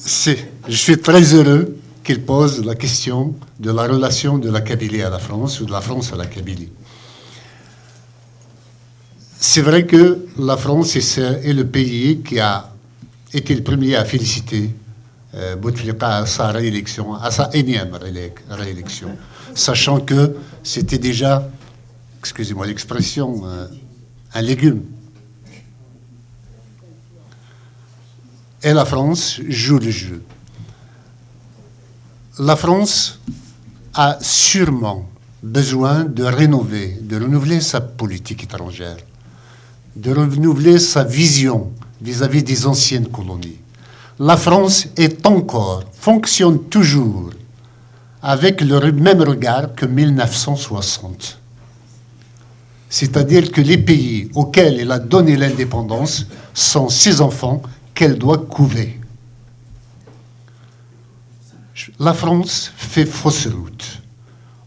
Je suis très heureux qu'il pose la question de la relation de la Kabylie à la France ou de la France à la Kabylie. C'est vrai que la France est le pays qui a été le premier à féliciter Bouteflika à sa réélection, à sa énième réélection, sachant que c'était déjà, excusez-moi l'expression, un légume. Et la France joue le jeu. La France a sûrement besoin de renouveler sa politique étrangère, de renouveler sa vision vis-à-vis des anciennes colonies. La France fonctionne toujours avec le même regard que 1960. C'est-à-dire que les pays auxquels elle a donné l'indépendance sont ses enfants qu'elle doit couver. La France fait fausse route.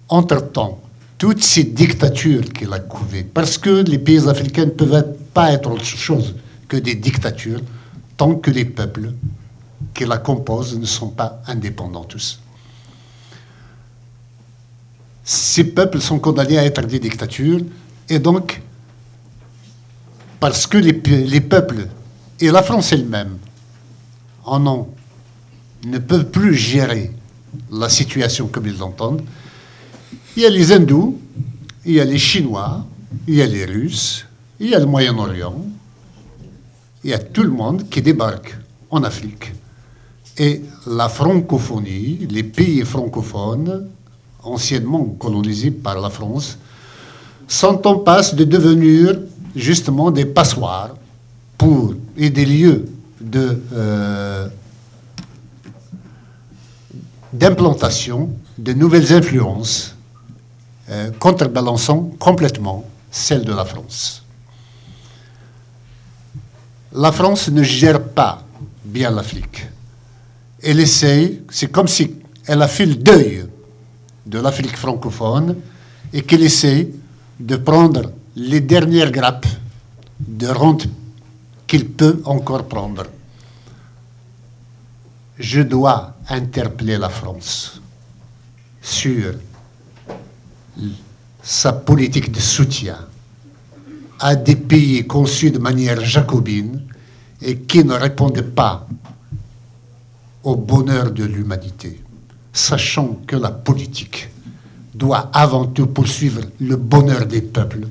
Entre-temps, toutes ces dictatures qu'elle a couvées, parce que les pays africains ne peuvent pas être autre chose que des dictatures tant que les peuples qui la composent ne sont pas indépendants tous. Ces peuples sont condamnés à être des dictatures, et donc, parce que les peuples et la France elle-même ne peuvent plus gérer la situation comme ils l'entendent, il y a les hindous, il y a les Chinois, il y a les Russes, il y a le Moyen-Orient, il y a tout le monde qui débarque en Afrique. Et la francophonie, les pays francophones, anciennement colonisés par la France, sont en passe de devenir justement des passoires et des lieux d'implantation de nouvelles influences, contrebalançant complètement celle de la France. La France ne gère pas bien l'Afrique. Elle essaye, c'est comme si elle a fait le deuil de l'Afrique francophone et qu'elle essaye de prendre les dernières grappes de rente qu'il peut encore prendre. Je dois interpeller la France sur sa politique de soutien à des pays conçus de manière jacobine et qui ne répondent pas au bonheur de l'humanité, sachant que la politique doit avant tout poursuivre le bonheur des peuples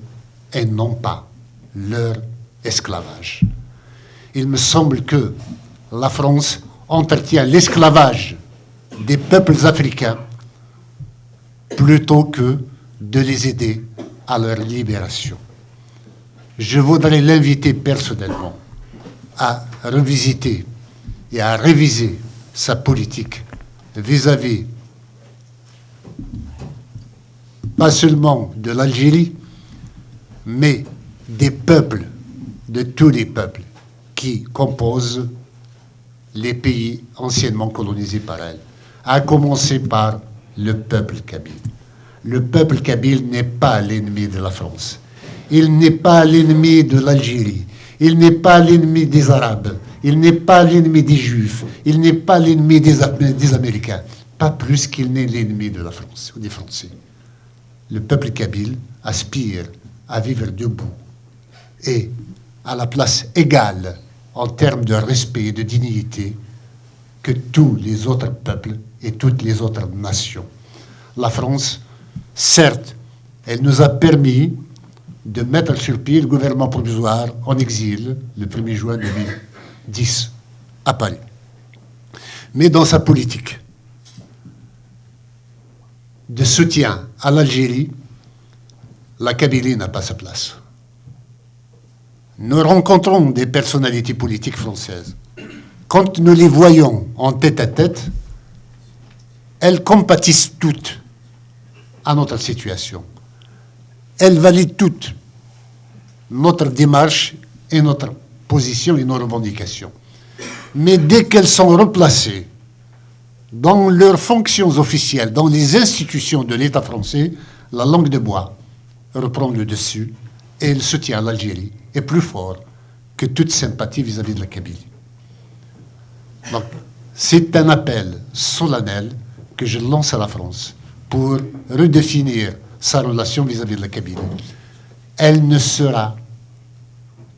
et non pas leur esclavage. Il me semble que la France entretient l'esclavage des peuples africains plutôt que de les aider à leur libération. Je voudrais l'inviter personnellement à revisiter et à réviser sa politique vis-à-vis pas seulement de l'Algérie, mais des peuples, de tous les peuples qui composent les pays anciennement colonisés par elle, à commencer par le peuple kabyle. Le peuple kabyle n'est pas l'ennemi de la France. Il n'est pas l'ennemi de l'Algérie. Il n'est pas l'ennemi des Arabes. Il n'est pas l'ennemi des Juifs. Il n'est pas l'ennemi des Américains. Pas plus qu'il n'est l'ennemi de la France ou des Français. Le peuple kabyle aspire à vivre debout et à la place égale en termes de respect et de dignité que tous les autres peuples et toutes les autres nations. La France, certes, elle nous a permis de mettre sur pied le gouvernement provisoire en exil le 1er juin 2010 à Paris. Mais dans sa politique de soutien à l'Algérie, la Kabylie n'a pas sa place. Nous rencontrons des personnalités politiques françaises. Quand nous les voyons en tête à tête, elles compatissent toutes à notre situation. Elles valident toutes notre démarche et notre position et nos revendications. Mais dès qu'elles sont replacées dans leurs fonctions officielles, dans les institutions de l'État français, la langue de bois reprend le dessus et le soutien à l'Algérie est plus fort que toute sympathie vis-à-vis de la Kabylie. Donc, C'est un appel solennel que je lance à la France pour redéfinir sa relation vis-à-vis de la Kabylie. Elle ne sera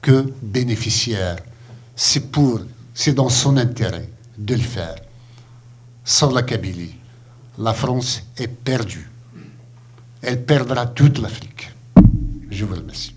que bénéficiaire. C'est dans son intérêt de le faire. Sans la Kabylie, la France est perdue. Elle perdra toute l'Afrique. Je vous remercie.